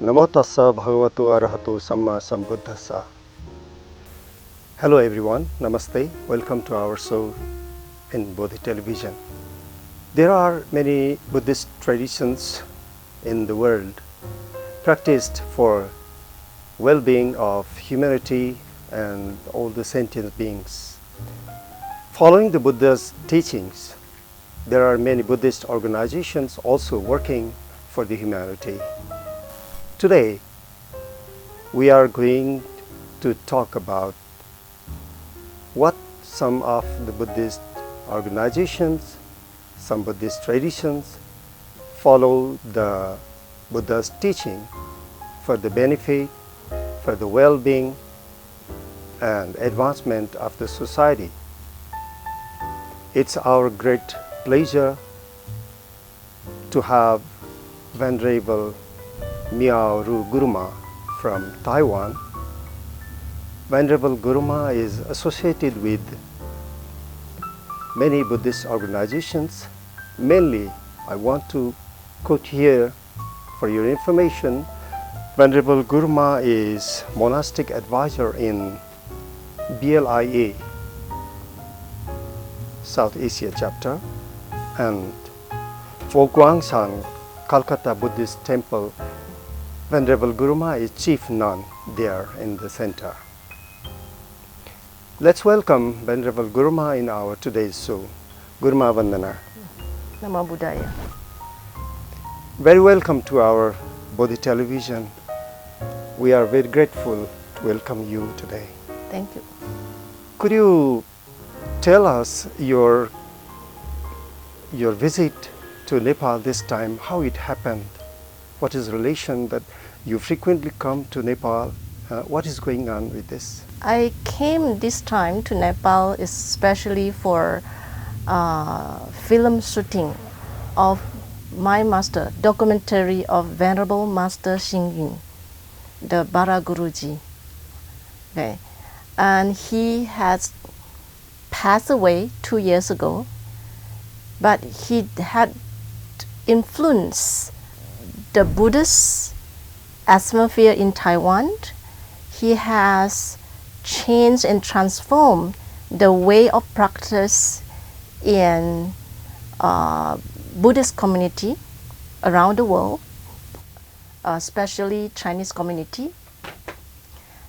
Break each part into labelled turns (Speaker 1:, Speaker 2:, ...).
Speaker 1: Namo tassa bhagavato arahato samma sambuddhassa. Hello everyone, namaste. Welcome to our show in Bodhi television. There are many Buddhist traditions in the world practiced for well-being of humanity and all the sentient beings. Following the Buddha's teachings, there are many Buddhist organizations also working for the humanity. Today, we are going to talk about what some of the Buddhist organizations, some Buddhist traditions follow the Buddha's teaching for the benefit, for the well-being and advancement of the society. It's our great pleasure to have Venerable Miao Guruma from Taiwan. Venerable Guruma is associated with many Buddhist organizations. Mainly, I want to quote here for your information. Venerable Guruma is monastic advisor in BLIA South Asia chapter, and for Guangshan, Calcutta Buddhist Temple, Venerable Guruma is chief nun there in the center. Let's welcome Venerable Guruma in our today's show. Guruma Vandana.
Speaker 2: Namo Buddhaya.
Speaker 1: Very welcome to our Bodhi television. We are very grateful to welcome you today.
Speaker 2: Thank you.
Speaker 1: Could you tell us your visit to Nepal this time, how it happened? What is the relation that you frequently come to Nepal? What is going on with this?
Speaker 2: I came this time to Nepal especially for film shooting of my master, documentary of Venerable Master Xingyun, the Bara Guruji. Okay. And he has passed away 2 years ago, but he had influenced the Buddhist atmosphere in Taiwan. He has changed and transformed the way of practice in Buddhist community around the world, especially Chinese community.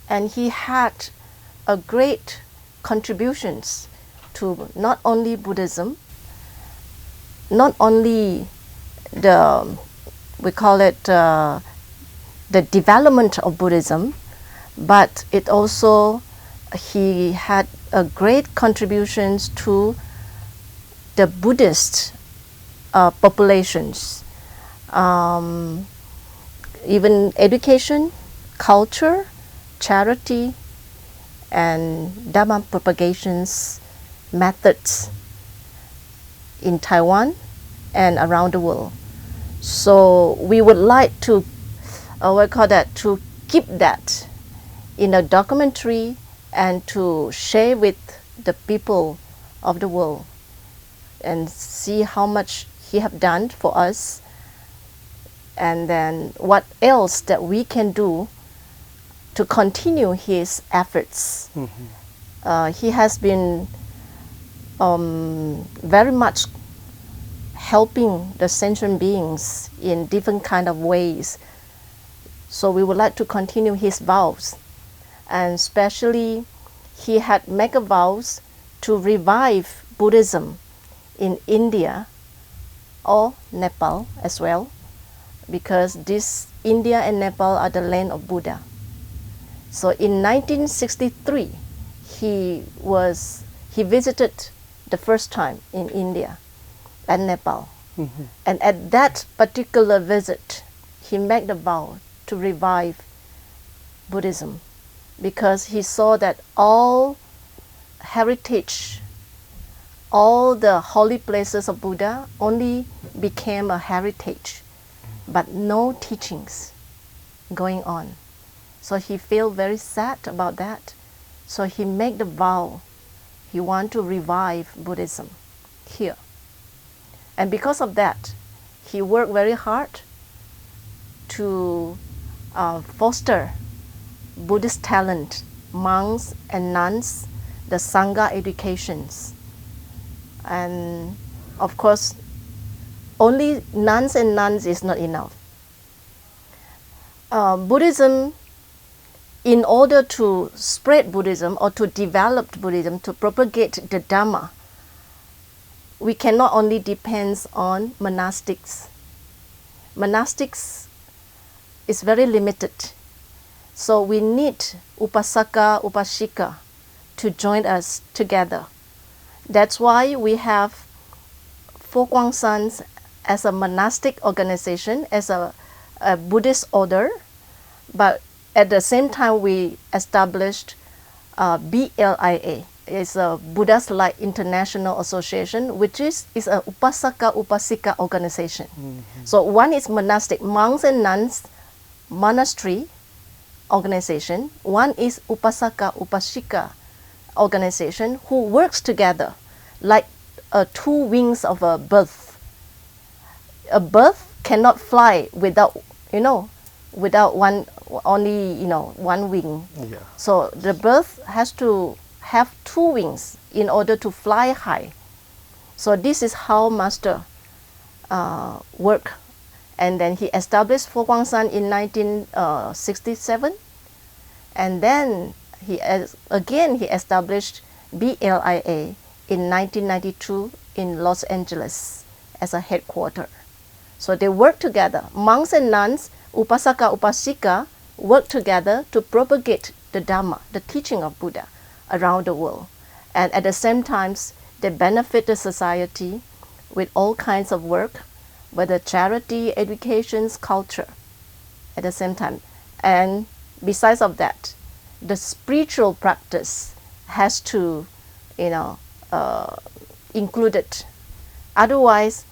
Speaker 2: And he had a great contributions to not only Buddhism, not only we call it the development of Buddhism, but it also, he had a great contributions to the Buddhist populations, even education, culture, charity, and Dhamma propagations methods in Taiwan and around the world. So we would like to, to keep that in a documentary and to share with the people of the world and see how much he have done for us, and then what else that we can do to continue his efforts. Mm-hmm. He has been very much helping the sentient beings in different kind of ways. So we would like to continue his vows. And especially, he had made a vows to revive Buddhism in India or Nepal as well, because this India and Nepal are the land of Buddha. So in 1963, he visited the first time in India and Nepal. Mm-hmm. And at that particular visit, he made the vow to revive Buddhism, because he saw that all heritage, all the holy places of Buddha only became a heritage, but no teachings going on. So he felt very sad about that. So he made the vow, he want to revive Buddhism here. And because of that, he worked very hard to foster Buddhist talent, monks and nuns, the Sangha educations. And of course, only nuns and nuns is not enough. Buddhism, in order to spread Buddhism or to develop Buddhism, to propagate the Dhamma, we cannot only depend on monastics. Monastics is very limited. So we need upasaka, upashika to join us together. That's why we have Fo Guang Sons as a monastic organization, as a Buddhist order, but at the same time we established BLIA. It's a Buddha's Light International Association, which is a upasaka, upasika organization. So one is monastic, monks and nuns, monastery organization. One is upasaka, upashika organization who works together like two wings of a bird. A bird cannot fly without one, only one wing.
Speaker 1: Yeah.
Speaker 2: So the bird has to have two wings in order to fly high. So this is how Master work. And then he established Fo Guang San in 1967, and then he established BLIA in 1992 in Los Angeles as a headquarter. So they work together. Monks and nuns, upasaka, upasika, work together to propagate the Dhamma, the teaching of Buddha, around the world. And at the same time, they benefit the society with all kinds of work, whether charity, educations, culture, at the same time. And besides of that, the spiritual practice has to, include it. Otherwise,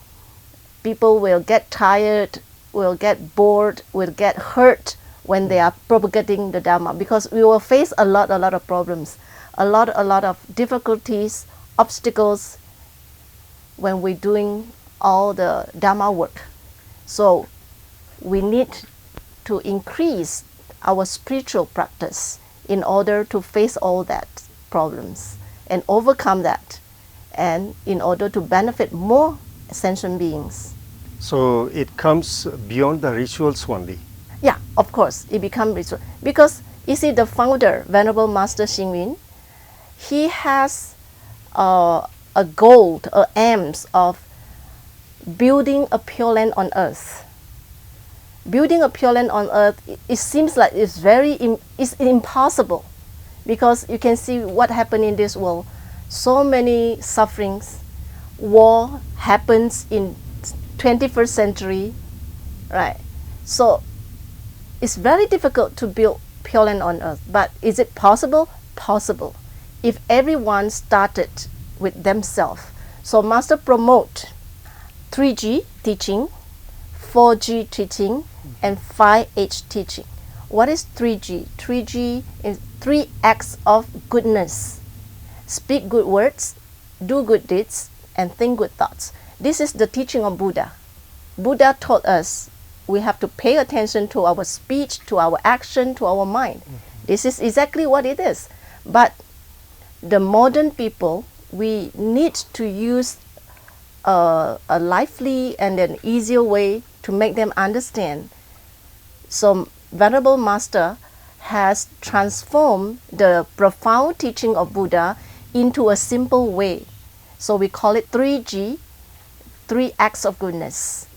Speaker 2: people will get tired, will get bored, will get hurt when they are propagating the Dhamma, because we will face a lot of problems, a lot of difficulties, obstacles when we're doing all the Dhamma work. So we need to increase our spiritual practice in order to face all that problems and overcome that, and in order to benefit more sentient beings.
Speaker 1: So it comes beyond the rituals only.
Speaker 2: Yeah, of course, it becomes ritual. Because you see, the founder, Venerable Master Xing Yun, he has a goal, aims of building a pure land on earth. Building a pure land on earth, it seems like it's it's impossible, because you can see what happened in this world. So many sufferings. War happens in 21st century, right? So it's very difficult to build pure land on earth. But is it possible? Possible, if everyone started with themselves. So Master promote 3G teaching, 4G teaching, and 5H teaching. What is 3G? 3G is 3 acts of goodness. Speak good words, do good deeds, and think good thoughts. This is the teaching of Buddha. Buddha taught us we have to pay attention to our speech, to our action, to our mind. This is exactly what it is. But the modern people, we need to use a lively and an easier way to make them understand. So Venerable Master has transformed the profound teaching of Buddha into a simple way. So we call it 3G, 3 acts of goodness.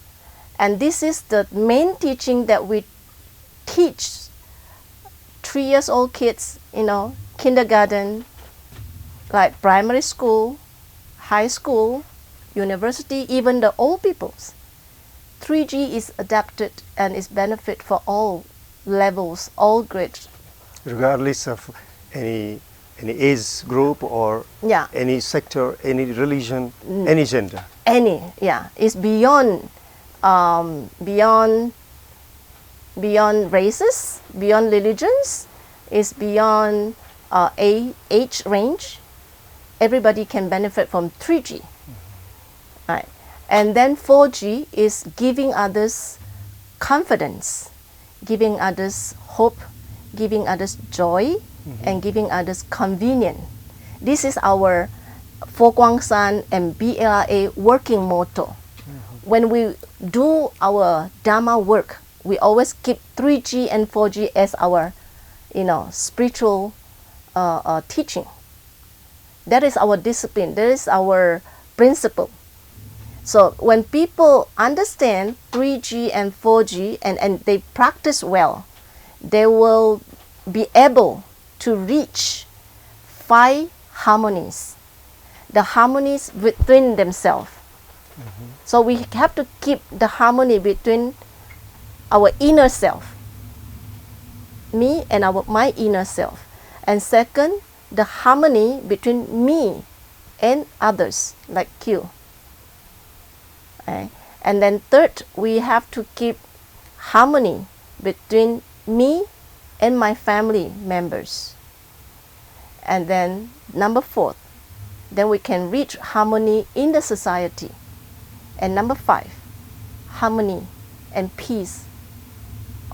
Speaker 2: And this is the main teaching that we teach 3-year-old kids, kindergarten, like primary school, high school, university, even the old peoples. 3G is adapted and is benefit for all levels, all grades.
Speaker 1: Regardless of any age group or any sector, any religion, any gender.
Speaker 2: It's beyond races, beyond religions, it's beyond age range. Everybody can benefit from 3G. Right. And then 4G is giving others confidence, giving others hope, giving others joy, and giving others convenience. This is our Fo Guang San and BLIA working motto. When we do our Dharma work, we always keep 3G and 4G as our, spiritual teaching. That is our discipline. That is our principle. So when people understand 3G and 4G and they practice well, they will be able to reach 5 harmonies, the harmonies within themselves. So we have to keep the harmony between our inner self, me and my inner self. And second, the harmony between me and others, like you. Okay. And then third, we have to keep harmony between me and my family members. And then number 4, then we can reach harmony in the society. And number 5, harmony and peace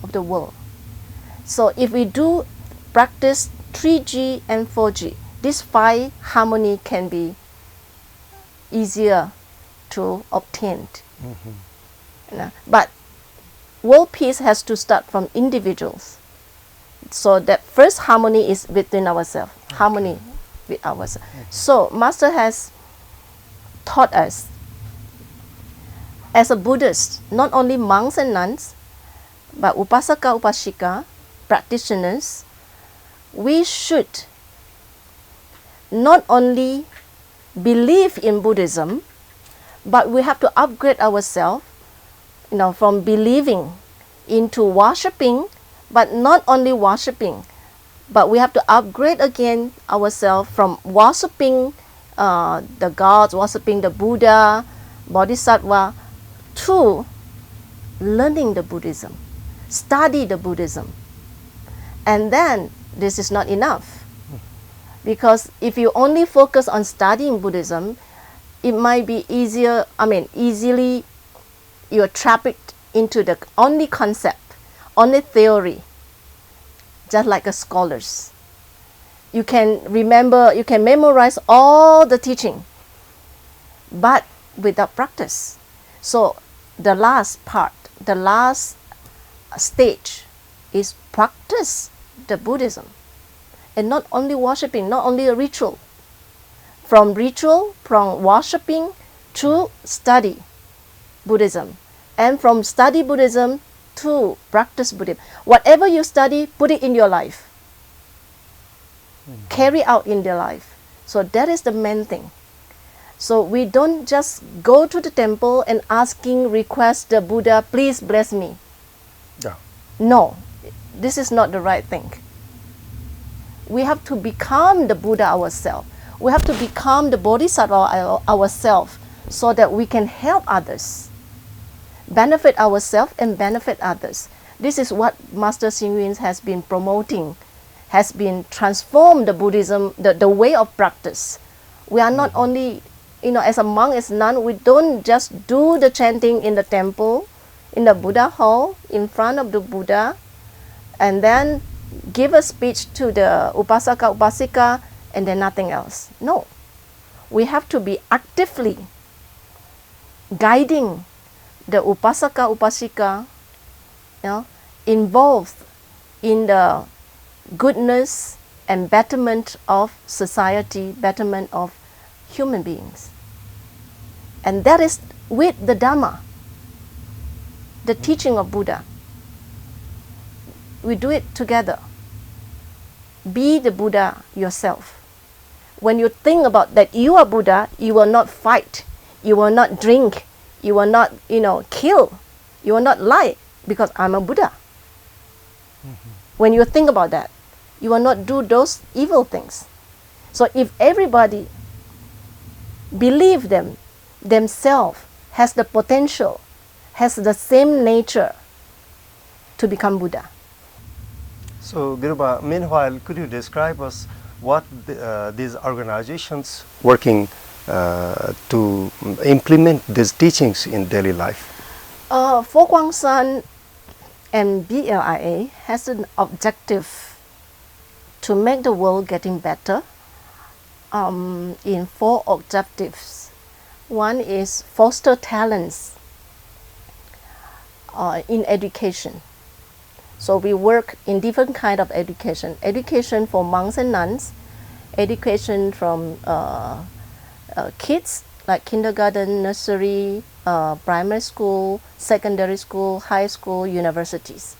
Speaker 2: of the world. So if we do practice 3G and 4G, these 5 harmony can be easier to obtain. But world peace has to start from individuals. So that first harmony is within ourselves, harmony with ourselves. So Master has taught us, as a Buddhist, not only monks and nuns, but upasaka, upashika, practitioners, we should not only believe in Buddhism, but we have to upgrade ourselves, from believing into worshipping, but not only worshipping, but we have to upgrade again ourselves from worshipping the gods, worshipping the Buddha, Bodhisattva, to learning the Buddhism, study the Buddhism. And then this is not enough, because if you only focus on studying Buddhism, it might be easily you're trapped into the only concept, only theory, just like a scholars. You can memorize all the teaching, but without practice. So the last stage is practice the Buddhism, and not only worshipping, not only a ritual. From worshipping to study Buddhism, and from study Buddhism to practice Buddhism. Whatever you study, put it in your life. Carry out in your life. So that is the main thing. So we don't just go to the temple and request the Buddha, please bless me.
Speaker 1: Yeah.
Speaker 2: No, this is not the right thing. We have to become the Buddha ourselves. We have to become the Bodhisattva ourselves, so that we can help others, benefit ourselves and benefit others. This is what Master Xing Yun has been promoting, has been transformed the Buddhism, the way of practice. We are not only, as a monk, as a nun, we don't just do the chanting in the temple, in the Buddha hall, in front of the Buddha, and then give a speech to the upasaka, upasika, and then nothing else. No. We have to be actively guiding the upasaka, upasika, involved in the goodness and betterment of society, betterment of human beings. And that is with the Dhamma, the teaching of Buddha. We do it together. Be the Buddha yourself. When you think about that you are Buddha, you will not fight, you will not drink, you will not, kill, you will not lie, because I'm a Buddha. When you think about that, you will not do those evil things. So if everybody believe themselves has the potential, has the same nature to become Buddha.
Speaker 1: So Guruba, meanwhile, could you describe us what these organizations working to implement these teachings in daily life?
Speaker 2: Fo Guang San And BLIA has an objective to make the world getting better in 4 objectives. One is foster talents in education. So we work in different kind of education. Education for monks and nuns, education from kids like kindergarten, nursery, primary school, secondary school, high school, universities.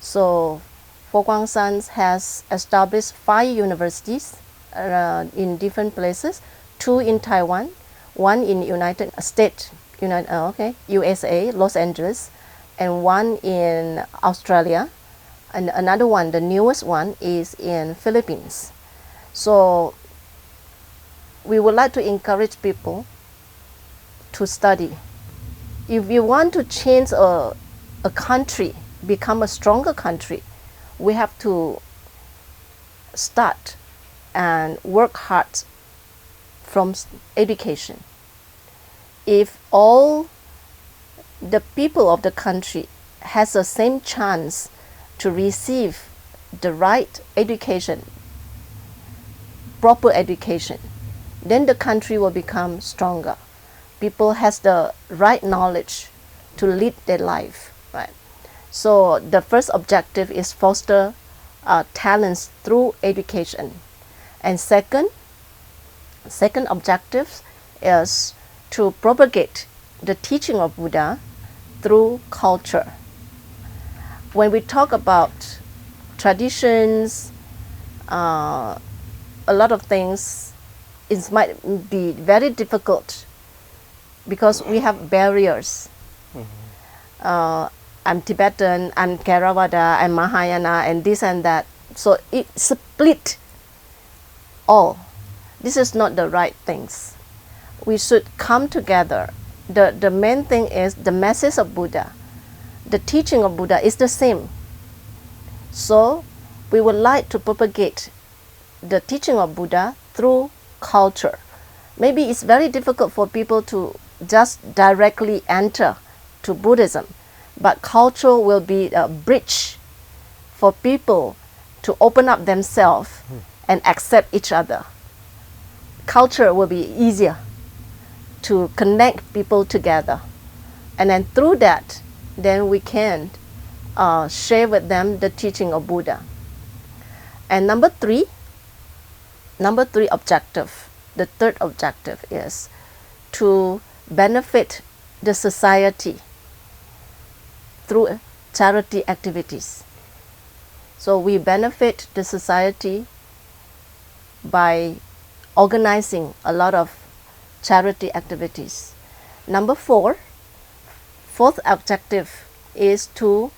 Speaker 2: So Fo Guang San has established 5 universities in different places, 2 in Taiwan, 1 in United States, USA, Los Angeles, and 1 in Australia, and another one, the newest one, is in Philippines. So we would like to encourage people to study. If you want to change a country, become a stronger country, we have to start and work hard from education. If all the people of the country has the same chance to receive the right education, proper education, then the country will become stronger. People has the right knowledge to lead their life, right? So the first objective is foster talents through education, and second objective is to propagate the teaching of Buddha through culture. When we talk about traditions, a lot of things, it might be very difficult because we have barriers. I'm Tibetan, I'm Theravada, I'm Mahayana, and this and that. So it split all. This is not the right things. We should come together. The main thing is the message of Buddha. The teaching of Buddha is the same. So we would like to propagate the teaching of Buddha through culture. Maybe it's very difficult for people to just directly enter to Buddhism, but culture will be a bridge for people to open up themselves and accept each other. Culture will be easier to connect people together, and then through that, then we can share with them the teaching of Buddha. And number three objective, the third objective is to benefit the society through charity activities. So we benefit the society by organizing a lot of charity activities. Number fourth objective is to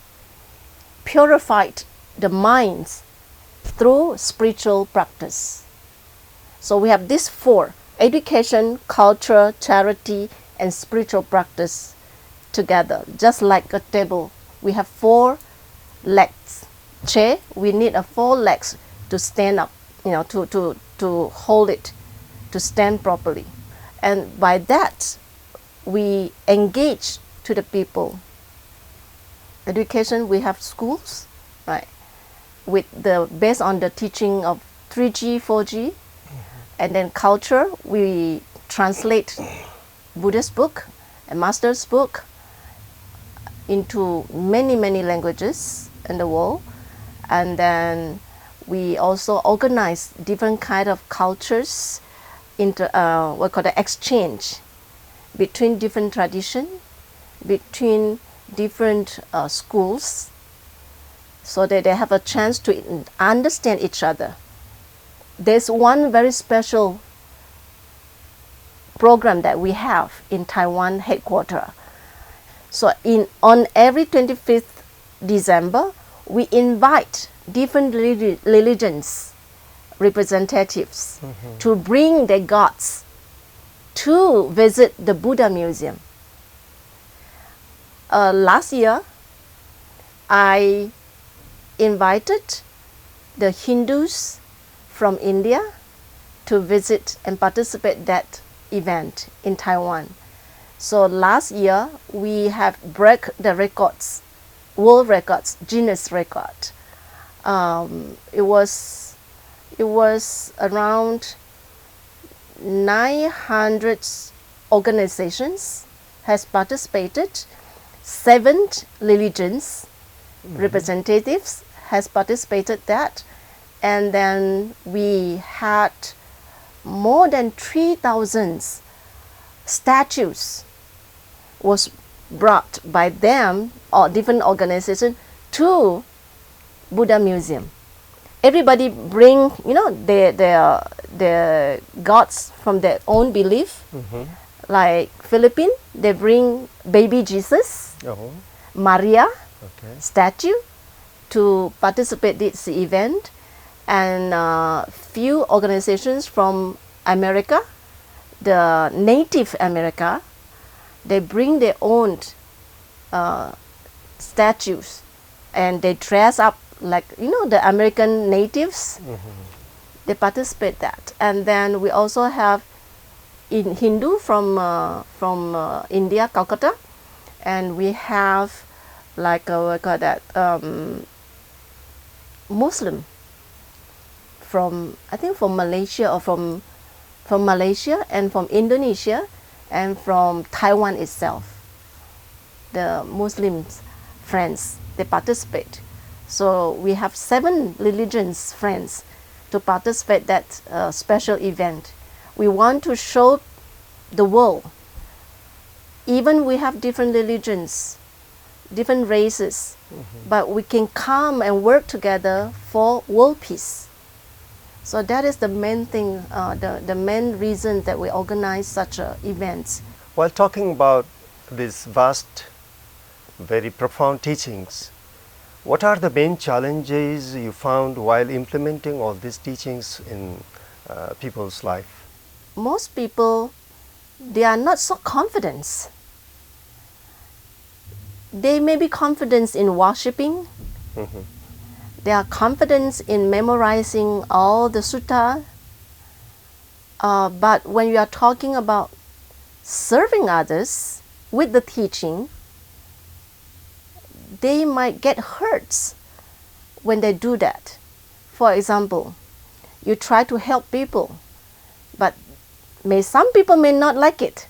Speaker 2: purify the minds through spiritual practice. So we have these 4: education, culture, charity, and spiritual practice together. Just like a table, we have 4 legs. Chair, we need 4 legs to stand up, to hold it, to stand properly. And by that, we engage to the people. Education, we have schools, right? Based on the teaching of 3G, 4G, and then culture, we translate Buddhist book and Master's book into many languages in the world, and then we also organize different kind of cultures into what called the exchange between different tradition, between different schools, so that they have a chance to understand each other. There's one very special program that we have in Taiwan headquarters. So on every 25th December, we invite different religions representatives to bring their gods to visit the Buddha Museum. Last year, I invited the Hindus from India to visit and participate that event in Taiwan. So last year, we have broke the records world records, Guinness record. It was around 900 organizations has participated, 7 religions representatives has participated that, and then we had more than 3,000 statues was brought by them or different organizations to Buddha Museum. Everybody bring, their gods from their own belief. Like Philippines, they bring baby Jesus, Maria statue to participate this event, and few organizations from America, the Native America, they bring their own statues, and they dress up like the American natives. They participate that, and then we also have in Hindu from India, Calcutta, and we have like we call that Muslim from, I think, from Malaysia, or from Malaysia and from Indonesia and from Taiwan itself. The Muslims friends, they participate. So we have 7 religions friends to participate that special event. We want to show the world, even we have different religions, different races, but we can come and work together for world peace. So that is the main thing, the main reason that we organize such events.
Speaker 1: While talking about these vast, very profound teachings, what are the main challenges you found while implementing all these teachings in people's life?
Speaker 2: Most people, they are not so confident. They may be confident in worshipping. They are confident in memorizing all the sutta. But when you are talking about serving others with the teaching, they might get hurt when they do that. For example, you try to help people, but some people may not like it.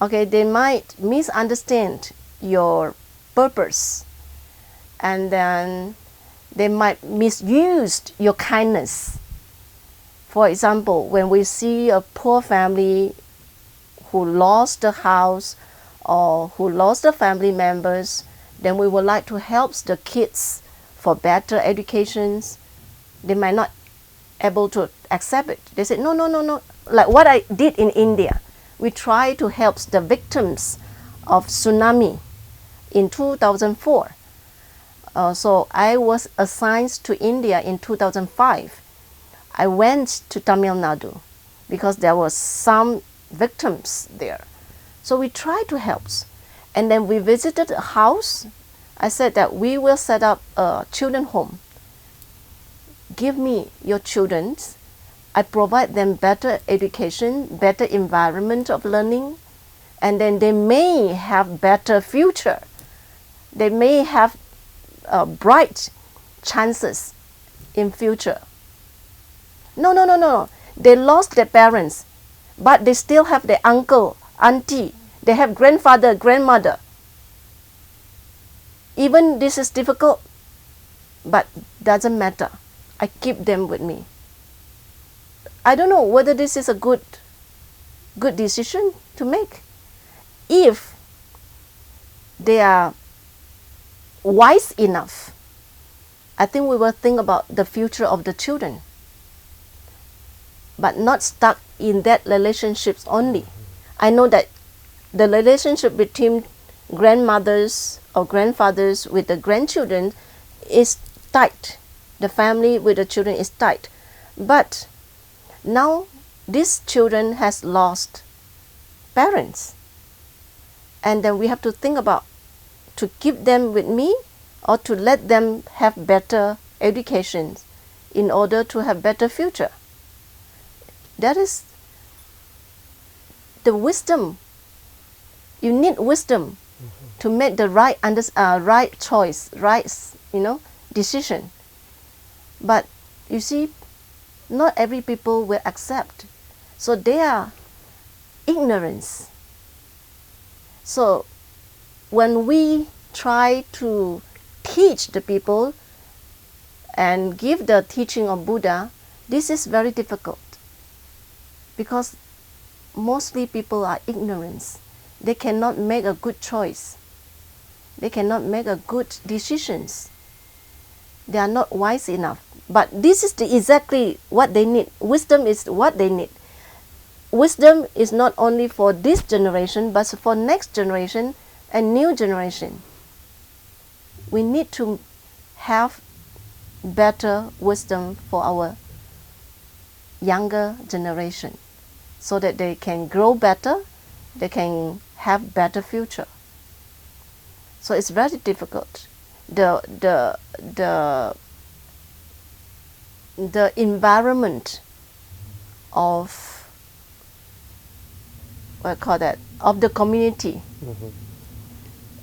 Speaker 2: Okay, they might misunderstand your purpose, and then they might misuse your kindness. For example, when we see a poor family who lost the house or who lost the family members, then we would like to help the kids for better educations. They might not able to accept it. They say, no. Like what I did in India, we try to help the victims of tsunami in 2004. So I was assigned to India in 2005. I went to Tamil Nadu because there was some victims there. So we tried to help. And then we visited a house. I said that we will set up a children home. Give me your children. I provide them better education, better environment of learning, and then they may have better future. They may have bright chances in future. No. They lost their parents, but they still have their uncle, auntie. They have grandfather, grandmother. Even this is difficult, but doesn't matter. I keep them with me. I don't know whether this is a good decision to make. If they are wise enough, I think we will think about the future of the children, but not stuck in that relationships only. I know that the relationship between grandmothers or grandfathers with the grandchildren is tight. The family with the children is tight. But now these children has lost parents. And then we have to think about to keep them with me or to let them have better education in order to have better future. That is the wisdom. You need wisdom to make the right right choice, right decision. But you see, not every people will accept. So they are ignorance. So when we try to teach the people and give the teaching of Buddha, this is very difficult because mostly people are ignorant. They cannot make a good choice. They cannot make a good decisions. They are not wise enough. But this is exactly what they need. Wisdom is what they need. Wisdom is not only for this generation, but for next generation and new generation. We need to have better wisdom for our younger generation so that they can grow better, they can have better future. So it's very difficult. The environment of of the community.
Speaker 1: Mm-hmm.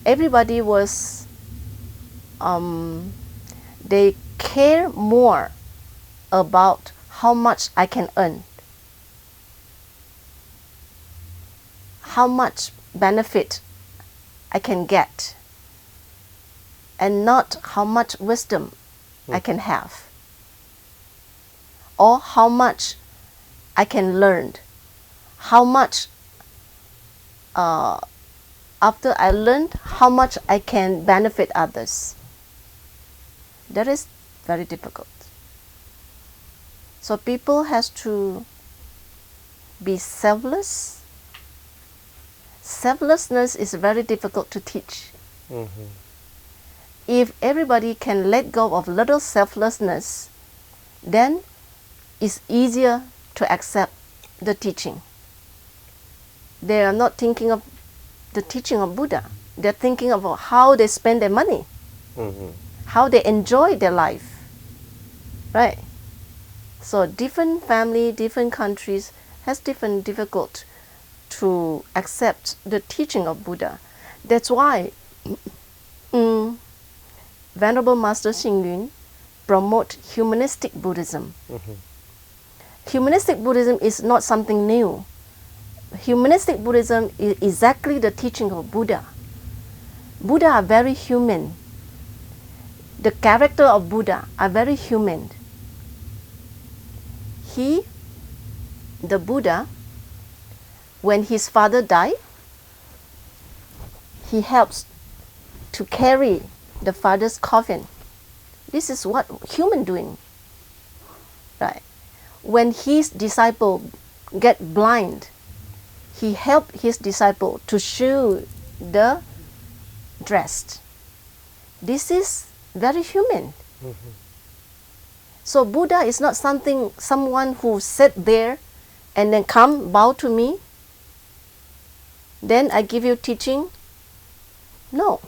Speaker 2: Everybody was they care more about how much I can earn, how much benefit I can get, and not how much wisdom I can have, or how much I can learn, how much after I learned, how much I can benefit others. That is very difficult. So people has to be selfless. Selflessness is very difficult to teach.
Speaker 1: Mm-hmm.
Speaker 2: If everybody can let go of little selflessness, then it's easier to accept the teaching. They are not thinking of the teaching of Buddha. They're thinking about how they spend their money,
Speaker 1: Mm-hmm.
Speaker 2: how they enjoy their life, right? So different family, different countries has different difficult to accept the teaching of Buddha. That's why Venerable Master Xing promote Humanistic Buddhism.
Speaker 1: Mm-hmm.
Speaker 2: Humanistic Buddhism is not something new. Humanistic Buddhism is exactly the teaching of Buddha. Buddha are very human. The character of Buddha are very human. The Buddha, when his father died, he helps to carry the father's coffin. This is what human doing, right? When his disciple get blind, he helped his disciple to shoe the dress. This is very human.
Speaker 1: Mm-hmm.
Speaker 2: So Buddha is not someone who sit there and then come bow to me, then I give you teaching. No.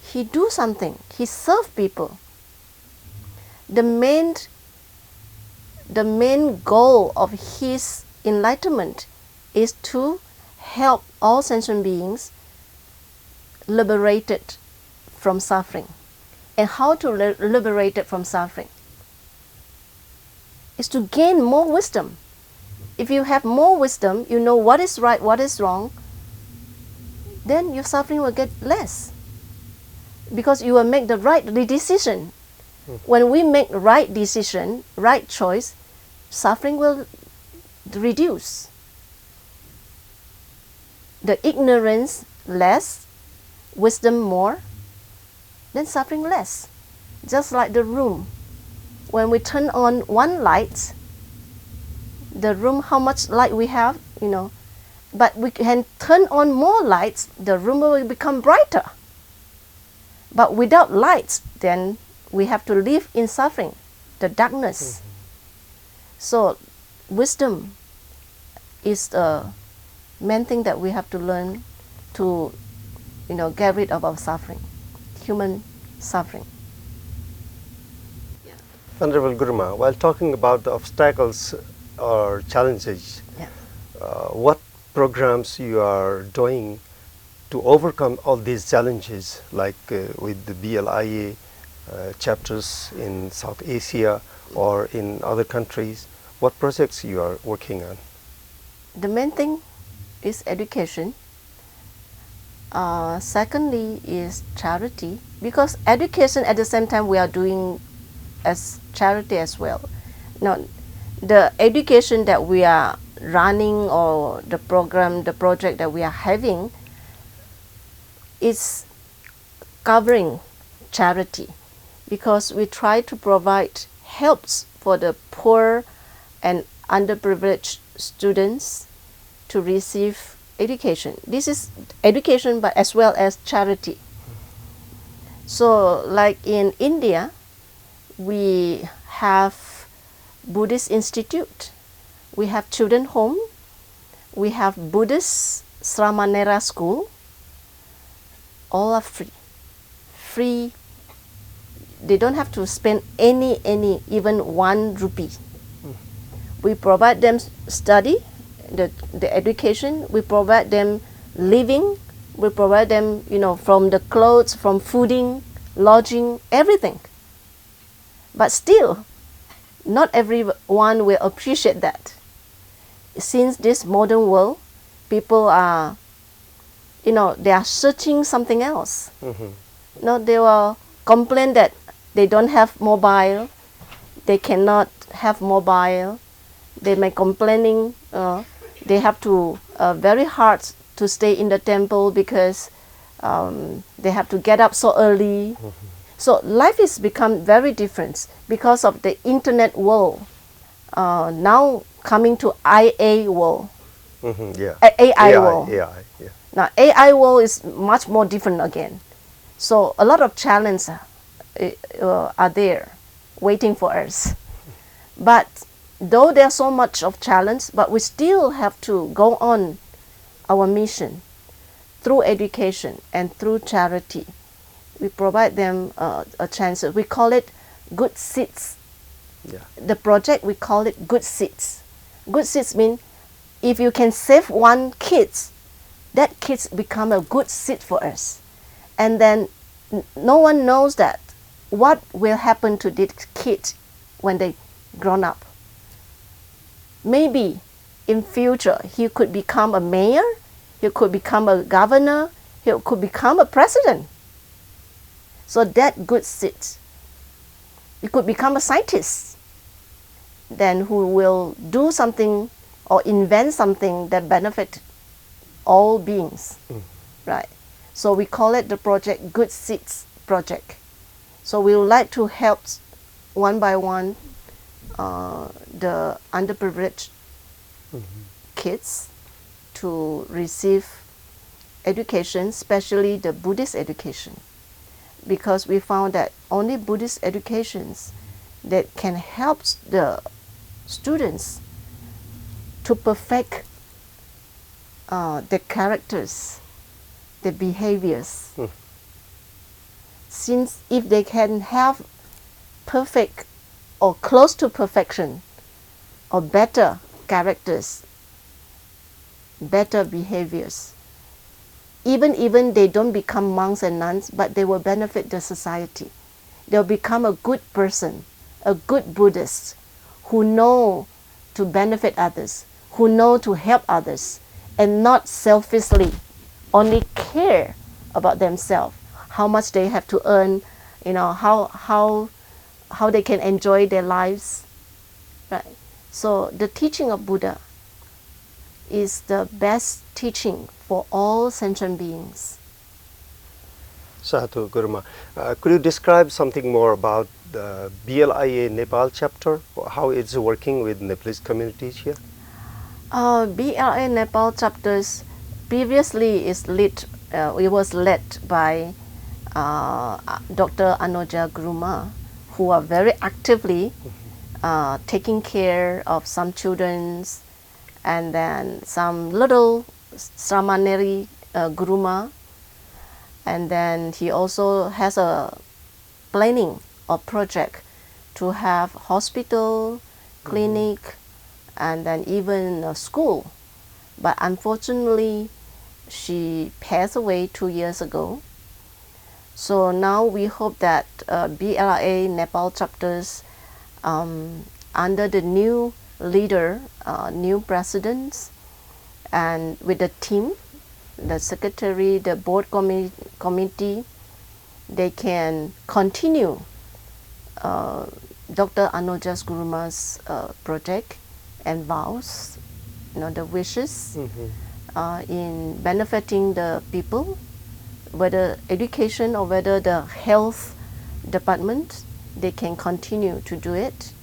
Speaker 2: He do something. He serve people. The main goal of his enlightenment is to help all sentient beings liberated from suffering. And how to liberate it from suffering is to gain more wisdom. If you have more wisdom, you know what is right, what is wrong, then your suffering will get less. Because you will make the right decision. When we make right decision, right choice, suffering will reduce. The ignorance less, wisdom more, then suffering less. Just like the room. When we turn on one light, the room, how much light we have, but we can turn on more lights, the room will become brighter. But without lights, then we have to live in suffering, the darkness. So wisdom is the main thing that we have to learn to, get rid of our suffering, human suffering.
Speaker 1: Venerable Guruma, while talking about the obstacles or challenges,
Speaker 2: Yeah.
Speaker 1: what programs you are doing to overcome all these challenges, like with the BLIA chapters in South Asia or in other countries? What projects you are working on?
Speaker 2: The main thing is education. Secondly is charity, because education at the same time we are doing as charity as well. Now, the education that we are running or the program, the project that we are having is covering charity, because we try to provide helps for the poor and underprivileged students to receive education. This is education, but as well as charity. So like in India, we have Buddhist Institute, we have children home, we have Buddhist Sramanera school. All are free. They don't have to spend any even 1 rupee. We provide them study, the education, we provide them living, we provide them, from the clothes, from fooding, lodging, everything. But still, not everyone will appreciate that. Since this modern world, people are, they are searching something else. They will complain that they don't have mobile, they cannot have mobile. They may complaining they have to very hard to stay in the temple because they have to get up so early. So life is become very different because of the internet world. Now coming to IA world, AI world.
Speaker 1: AI, yeah.
Speaker 2: Now AI world is much more different again. So a lot of challenges are there waiting for us. But though there's so much of challenge, but we still have to go on our mission through education and through charity. We provide them a chance. We call it good seeds.
Speaker 1: Yeah.
Speaker 2: The project, we call it good seeds. Good seeds mean if you can save one kid, that kids become a good seed for us. And then no one knows that what will happen to this kid when they grown up. Maybe in future he could become a mayor, he could become a governor, he could become a president. So that good seed, he could become a scientist, then who will do something or invent something that benefit all beings, right? So we call it the project Good Seeds Project. So we would like to help one by one the underprivileged kids to receive education, especially the Buddhist education, because we found that only Buddhist educations that can help the students to perfect the characters, the behaviors. Since if they can have perfect or close to perfection or better characters, better behaviors, even they don't become monks and nuns, but they will benefit the society. They'll become a good person, a good Buddhist who know to benefit others, who know to help others, and not selfishly only care about themselves, how much they have to earn, how they can enjoy their lives, right? So the teaching of Buddha is the best teaching for all sentient beings.
Speaker 1: Sadhu Guruma. Could you describe something more about the BLIA Nepal chapter, how it's working with Nepalese communities here?
Speaker 2: BLIA Nepal chapters previously it was led by Dr. Anoja Guruma, who are very actively taking care of some children, and then some little Samaneri Guruma, and then he also has a planning or project to have hospital, clinic, and then even a school. But unfortunately, She passed away 2 years ago. So now we hope that BLIA Nepal chapters, under the new leader, new presidents, and with the team, the secretary, the board committee, they can continue Dr. Anujas Guruma's project and vows, the wishes in benefiting the people, whether education or whether the health department, they can continue to do it.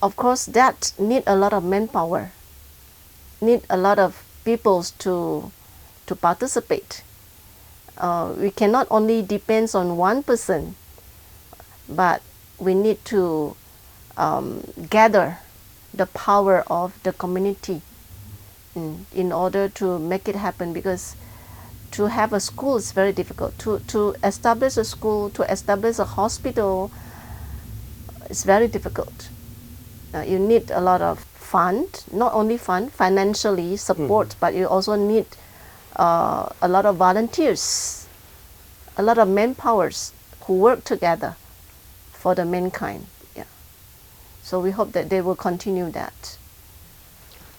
Speaker 2: Of course, that need a lot of manpower, need a lot of people to participate. We cannot only depend on one person, but we need to gather the power of the community in order to make it happen, because to have a school is very difficult. To establish a school, to establish a hospital, it's very difficult. You need a lot of fund, not only fund, financially support, but you also need a lot of volunteers, a lot of manpowers who work together for the mankind. Yeah. So we hope that they will continue that.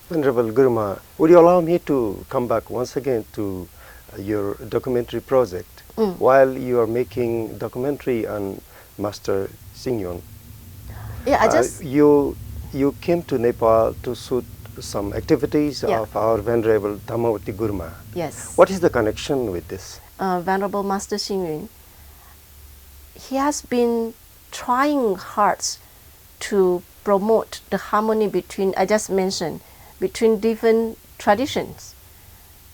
Speaker 1: Venerable Guruma, would you allow me to come back once again to your documentary project? While you are making documentary on Master Singyon, you came to Nepal to shoot some activities of our Venerable Dhammavati Guruma.
Speaker 2: Yes.
Speaker 1: What is the connection with this?
Speaker 2: Venerable Master Xingyun, he has been trying hard to promote the harmony between, I just mentioned, between different traditions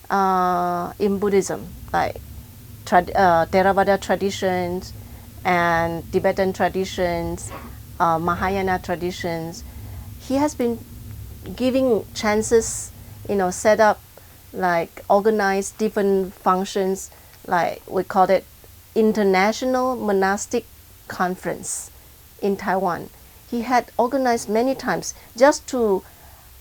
Speaker 2: in Buddhism, like Theravada traditions and Tibetan traditions, Mahayana traditions. He has been giving chances, set up, like organize different functions, like we call it International Monastic Conference in Taiwan. He had organized many times just to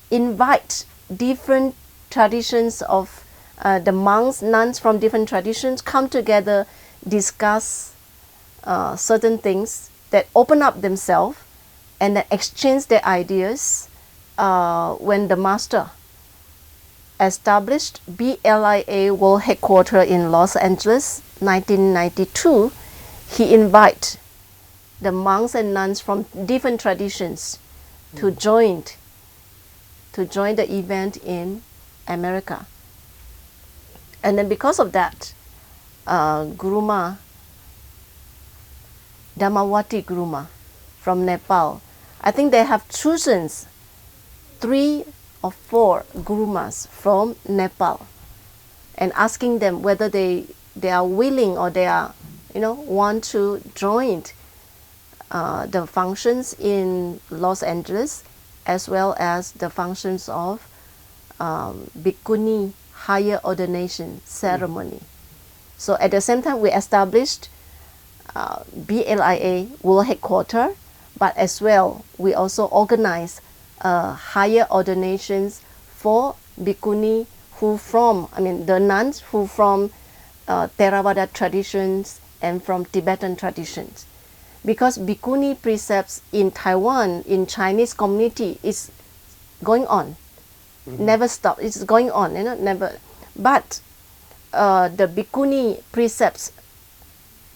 Speaker 2: invite different traditions of the monks, nuns from different traditions come together, discuss certain things that open up themselves and then exchange their ideas. When the master established BLIA World Headquarters in Los Angeles, 1992, he invited the monks and nuns from different traditions to join the event in America. And then because of that, Guruma, Dhammavati Guruma from Nepal, I think they have chosen 3 or 4 Gurumas from Nepal and asking them whether they are willing or they are, want to join the functions in Los Angeles, as well as the functions of bikuni higher ordination ceremony. So at the same time, we established BLIA World Headquarters, but as well, we also organize higher ordinations for bikuni the nuns who from Theravada traditions and from Tibetan traditions. Because bikuni precepts in Taiwan, in Chinese community, is going on, never stop. It's going on, never. But the bikuni precepts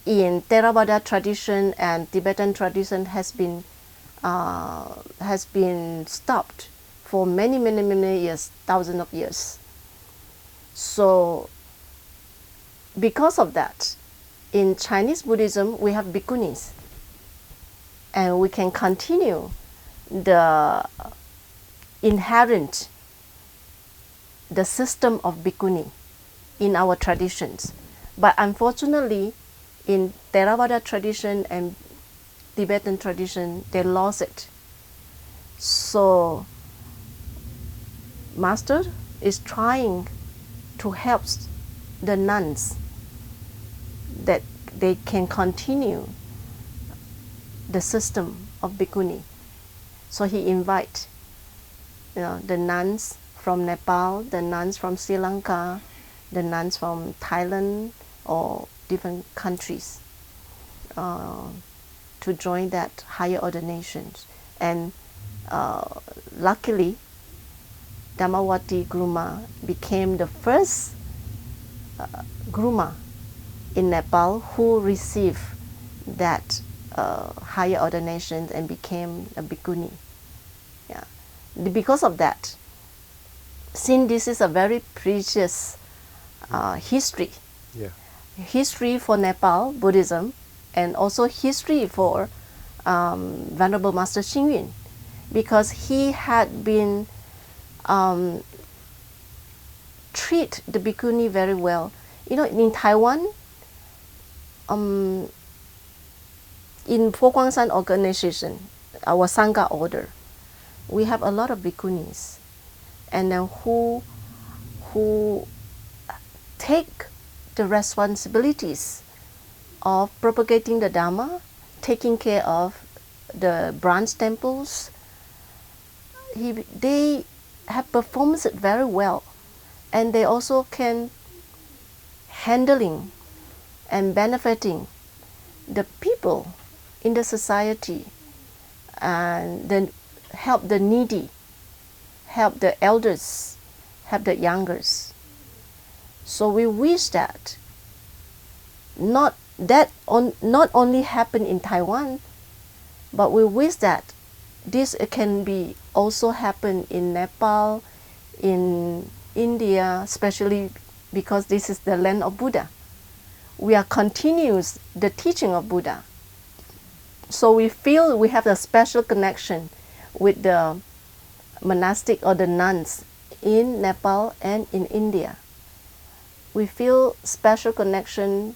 Speaker 2: in Theravada tradition and Tibetan tradition has been stopped for many years, thousands of years. So because of that, in Chinese Buddhism, we have bikunis. And we can continue the inherent, the system of bikuni in our traditions. But unfortunately, in Theravada tradition and Tibetan tradition, they lost it. So Master is trying to help the nuns that they can continue the system of bikuni. So he invites the nuns from Nepal, the nuns from Sri Lanka, the nuns from Thailand or different countries to join that higher ordinations. And luckily, Dhammawati Guruma became the first Guruma in Nepal who received that higher ordination and became a bikuni. Yeah. Because of that, since this is a very precious history, history for Nepal Buddhism, and also history for Venerable Master Xing Yun, because he had been treat the bikuni very well. You know, in Taiwan, in Fo Guangshan organization, our Sangha order, we have a lot of bikunis, and then who take the responsibilities of propagating the Dhamma, taking care of the branch temples. They have performed it very well, and they also can handling and benefiting the people in the society, and then help the needy, help the elders, help the youngers. So we wish that not only happen in Taiwan, but we wish that this can be also happen in Nepal, in India, especially because this is the land of Buddha. We are continues the teaching of Buddha. So we feel we have a special connection with the monastic or the nuns in Nepal and in India. We feel special connection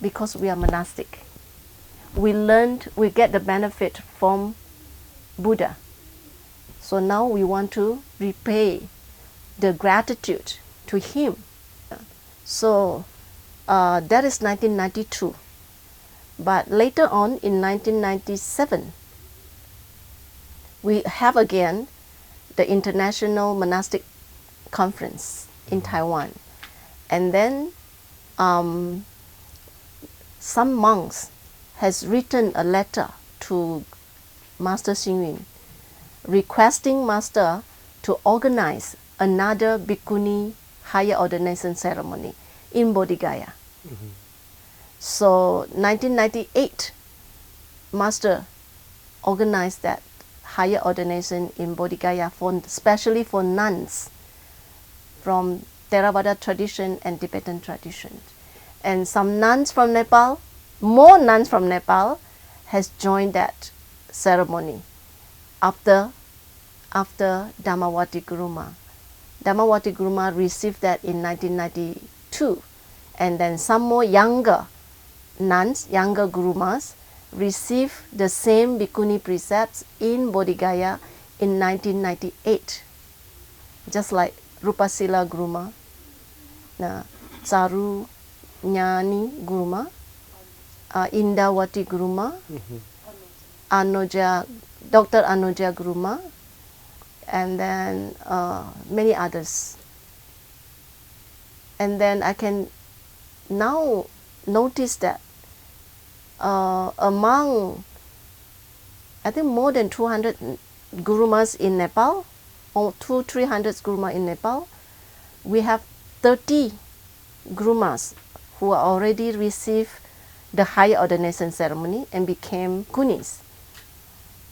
Speaker 2: because we are monastic. We get the benefit from Buddha. So now we want to repay the gratitude to him. So that is 1992. But later on in 1997, we have again the International Monastic Conference in Taiwan. And then some monks has written a letter to Master Xing Yun requesting Master to organize another bikuni higher ordination ceremony in Bodhi Gaya. Mm-hmm. So 1998, Master organized that higher ordination in Bodhi Gaya especially for nuns from Theravada tradition and Tibetan tradition. And some nuns from Nepal, more nuns from Nepal, has joined that ceremony after Dhammawati Guruma. Dhammawati Guruma received that in 1992, and then some more younger nuns, younger Gurumas, received the same bikuni precepts in Bodhi Gaya in 1998, just like Rupasila Guruma, Tsaru Nyani Guruma, Indawati Guruma, Dr. Anuja Guruma, and then many others. And then I can now notice that among, I think, more than 200 Gurumas in Nepal, or 200-300 Guruma in Nepal, we have 30 Gurumas who already received the higher ordination ceremony and became kunis.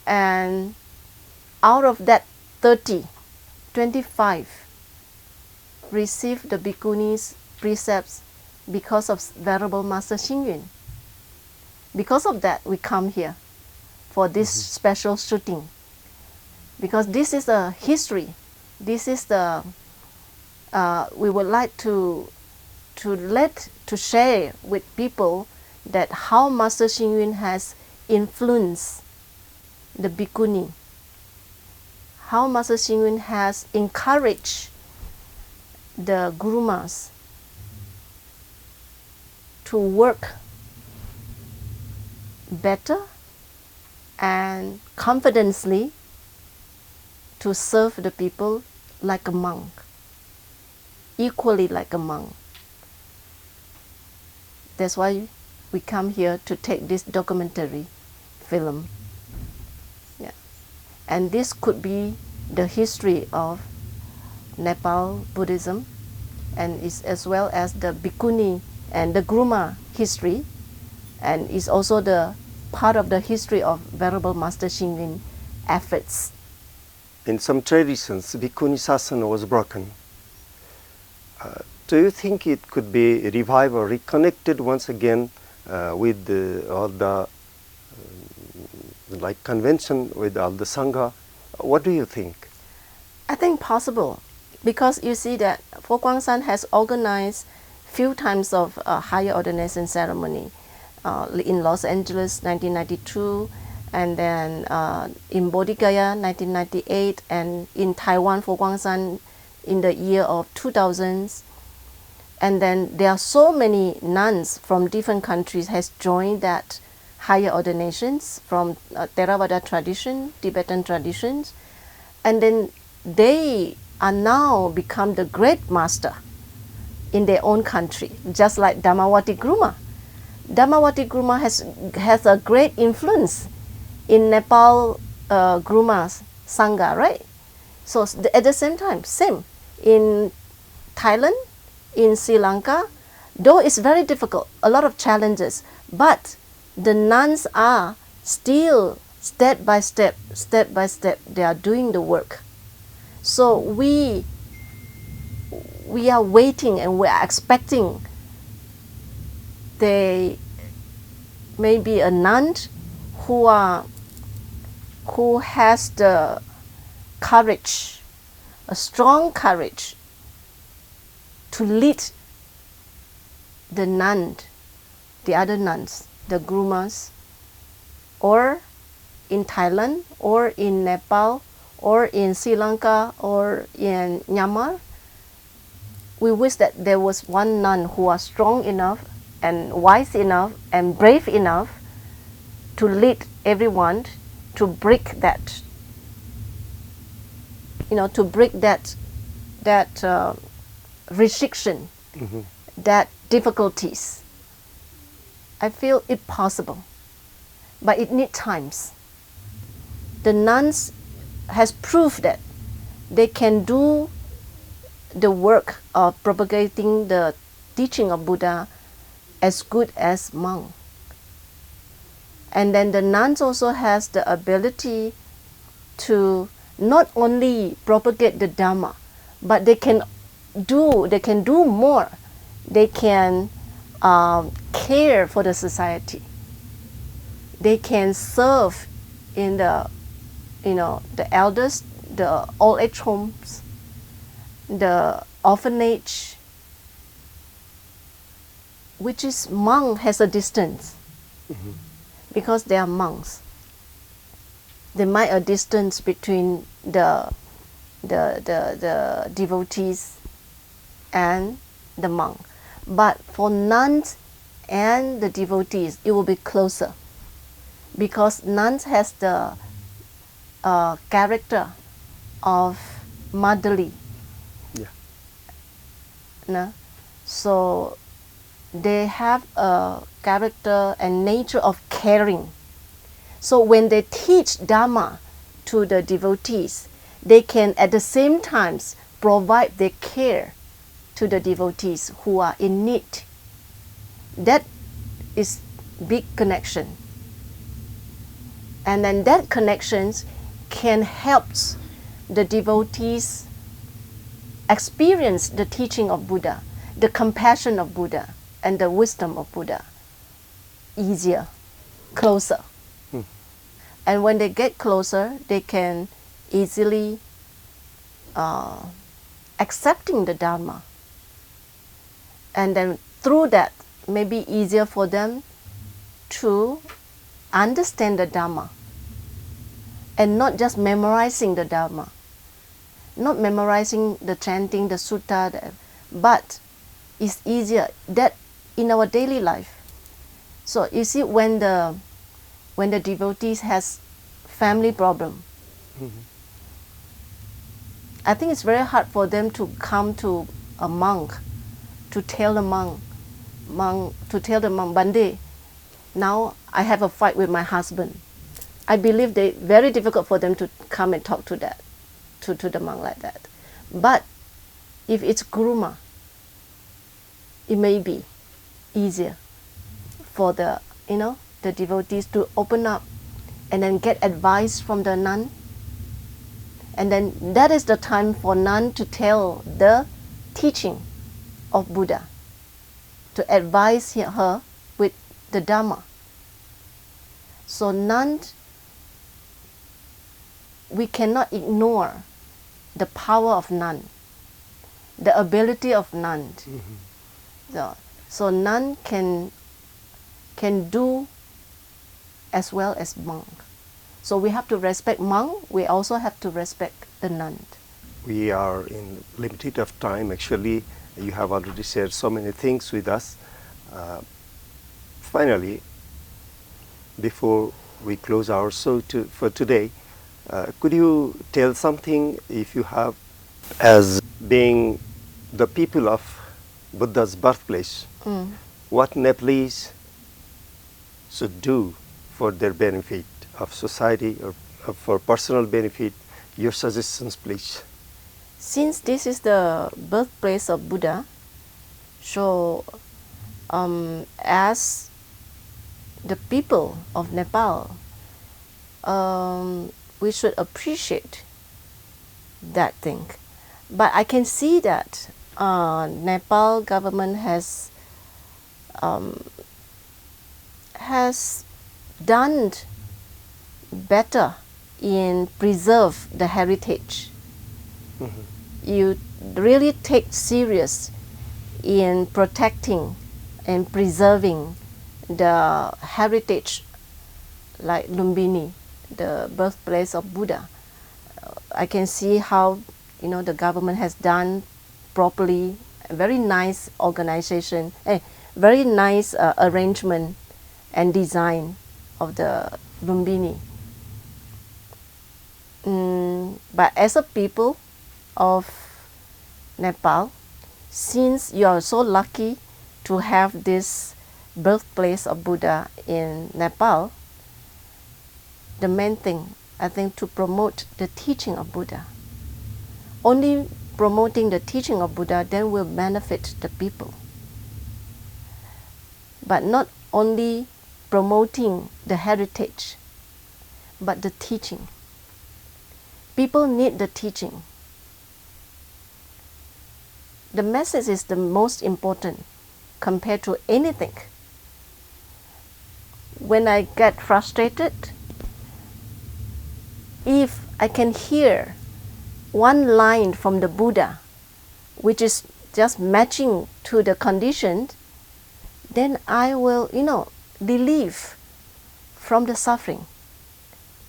Speaker 2: And out of that 30, 25 received the bikuni's precepts because of Venerable Master Xing Yun. Because of that, we come here for this special shooting, because this is a history. This is the we would like to share with people that how Master Xing Yun has influenced the bikuni, how Master Xing Yun has encouraged the Gurumas to work better and confidently to serve the people like a monk, equally like a monk. That's why we come here to take this documentary film. Yeah. And this could be the history of Nepal Buddhism, and is as well as the bikuni and the gruma history, and is also the part of the history of Venerable Master Xingyin efforts.
Speaker 1: In some traditions, bhikkhuni sasana was broken. Do you think it could be revived or reconnected once again with all the like convention with all the sangha? What do you think?
Speaker 2: I think possible, because you see that Fo Guangshan has organized few times of higher ordination ceremony in Los Angeles 1992, and then in Bodhi 1998, and in Taiwan Fo Guangshan in the year of 2000s. And then there are so many nuns from different countries has joined that higher ordinations from Theravada tradition, Tibetan traditions, and then they are now become the great master in their own country, just like Dhammawati Gruma. Dhammawati Gruma has a great influence in Nepal Gruma's Sangha, right? So at the same time, same in Thailand, in Sri Lanka, though it's very difficult, a lot of challenges, but the nuns are still step by step, they are doing the work. So we are waiting and we are expecting they may be a nun who has the courage, a strong courage to lead the nun, the other nuns, the grumas, or in Thailand, or in Nepal, or in Sri Lanka, or in Myanmar. We wish that there was one nun who was strong enough and wise enough and brave enough to lead everyone to break that, to break that restriction, that difficulties. I feel it possible, but it needs times. The nuns has proved that they can do the work of propagating the teaching of Buddha as good as monk. And then the nuns also has the ability to not only propagate the Dhamma, but they can do more. They can care for the society. They can serve in the elders, the old age homes, the orphanage, which is monk has a distance, because they are monks. There might a distance between the devotees and the monk, but for nuns and the devotees it will be closer, because nuns has the character of motherly. No? So they have a character and nature of caring. So when they teach Dhamma to the devotees, they can at the same time provide their care to the devotees who are in need. That is big connection. And then that connections can help the devotees experience the teaching of Buddha, the compassion of Buddha, and the wisdom of Buddha easier, closer. And when they get closer, they can easily accepting the Dharma. And then through that, maybe easier for them to understand the Dharma and not just memorizing the Dharma, not memorizing the chanting, the sutta, but it's easier that in our daily life. So you see, when the devotees has family problem, I think it's very hard for them to come to a monk, to tell the monk, Bande, now I have a fight with my husband. I believe they very difficult for them to come and talk to the monk like that. But if it's Guruma, it may be easier for the devotees to open up and then get advice from the nun. And then that is the time for nun to tell the teaching of Buddha, to advise her with the Dhamma. So nuns, we cannot ignore the power of nun, the ability of nuns. So nun can do as well as monk. So we have to respect monk, we also have to respect the nun.
Speaker 1: We are in limited of time. Actually, you have already shared so many things with us. Finally, before we close our show for today, could you tell something, if you have, as being the people of Buddha's birthplace, what Nepalese should do for their benefit of society or for personal benefit? Your suggestions, please.
Speaker 2: Since this is the birthplace of Buddha, so as the people of Nepal, we should appreciate that thing. But I can see that Nepal government has done better in preserve the heritage. You really take serious in protecting and preserving the heritage, like Lumbini, the birthplace of Buddha. I can see how the government has done properly, a very nice organization, very nice arrangement and design of the Lumbini. But as a people of Nepal, since you are so lucky to have this birthplace of Buddha in Nepal, the main thing, I think, to promote the teaching of Buddha. Only promoting the teaching of Buddha then will benefit the people. But not only promoting the heritage, but the teaching. People need the teaching. The message is the most important compared to anything. When I get frustrated, if I can hear one line from the Buddha, which is just matching to the condition, then I will, relieve from the suffering.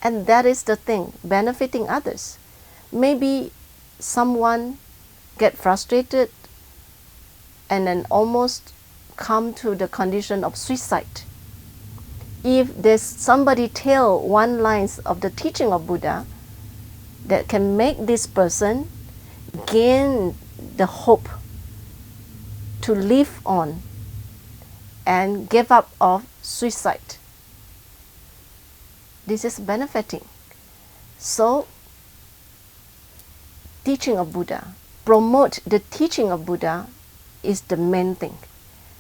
Speaker 2: And that is the thing, benefiting others. Maybe someone get frustrated and then almost come to the condition of suicide. If there's somebody tell one line of the teaching of Buddha that can make this person gain the hope to live on and give up of suicide, this is benefiting. So, teaching of Buddha, promote the teaching of Buddha is the main thing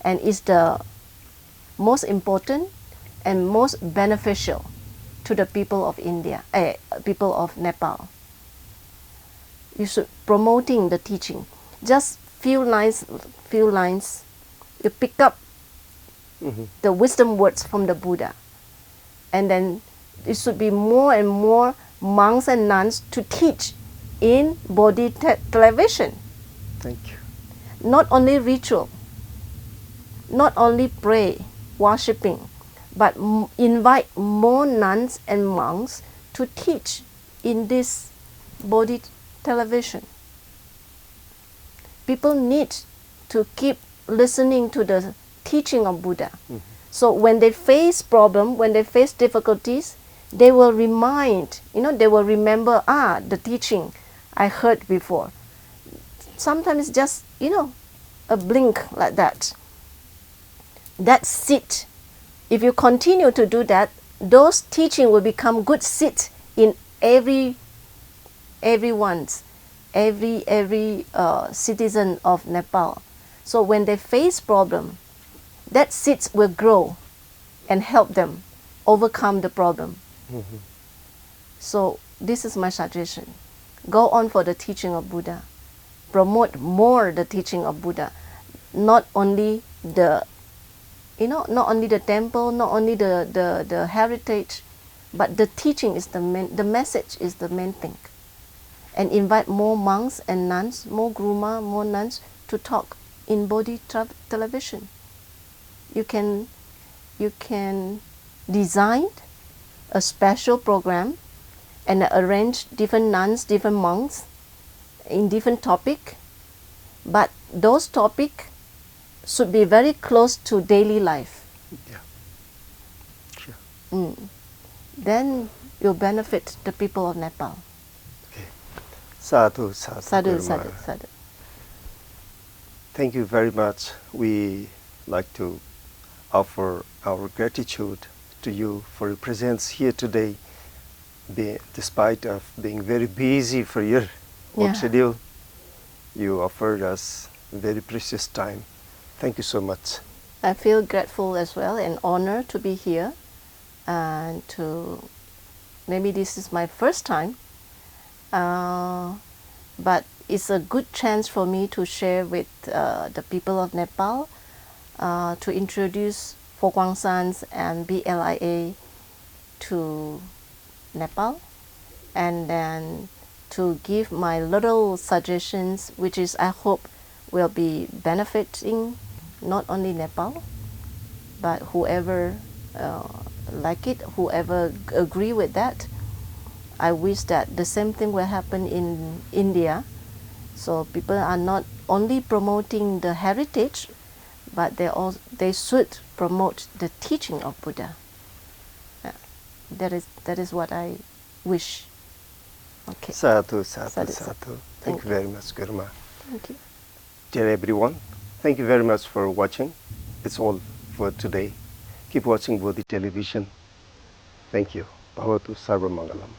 Speaker 2: and is the most important and most beneficial to the people of India, people of Nepal. You should promoting the teaching. Just few lines, you pick up the wisdom words from the Buddha, and then it should be more and more monks and nuns to teach in Bodhi television.
Speaker 1: Thank you.
Speaker 2: Not only ritual, not only pray, worshipping, but invite more nuns and monks to teach in this Bodhi television. People need to keep listening to the teaching of Buddha. So when they face problem, when they face difficulties, they will remember the teaching I heard before. Sometimes just, a blink like that. That seed, if you continue to do that, those teaching will become good seed in every citizen of Nepal. So when they face problem, that seeds will grow and help them overcome the problem. So this is my suggestion. Go on for the teaching of Buddha. Promote more the teaching of Buddha. Not only the temple, not only the heritage, but the teaching is the message is the main thing. And invite more monks and nuns, more gruma, more nuns to talk in Bodhi television. You can design a special program and arrange different nuns, different monks in different topic, but those topic should be very close to daily life.
Speaker 1: Yeah. Sure.
Speaker 2: Then you'll benefit the people of Nepal.
Speaker 1: Okay. Sadhu, sadhu,
Speaker 2: Sadhu,
Speaker 1: Guru
Speaker 2: sadhu,
Speaker 1: Maharaj.
Speaker 2: sadhu.
Speaker 1: Thank you very much. We like to offer our gratitude to you for your presence here today, despite of being very busy for your work schedule. You offered us very precious time. Thank you so much.
Speaker 2: I feel grateful as well and honored to be here, and maybe this is my first time, but it's a good chance for me to share with the people of Nepal, to introduce Fokwangsans and BLIA to Nepal, and then to give my little suggestions, which is I hope will be benefiting not only Nepal, but whoever like it, whoever agree with that. I wish that the same thing will happen in India. So people are not only promoting the heritage, but they should promote the teaching of Buddha. That is what I wish. Okay.
Speaker 1: Sadhu, sadhu,
Speaker 2: Sadhu,
Speaker 1: sadhu. Thank you very much, Guru Maharaj.
Speaker 2: Thank you.
Speaker 1: Dear everyone, thank you very much for watching. It's all for today. Keep watching Bodhi television. Thank you. Bhavatu Sarva Mangalam.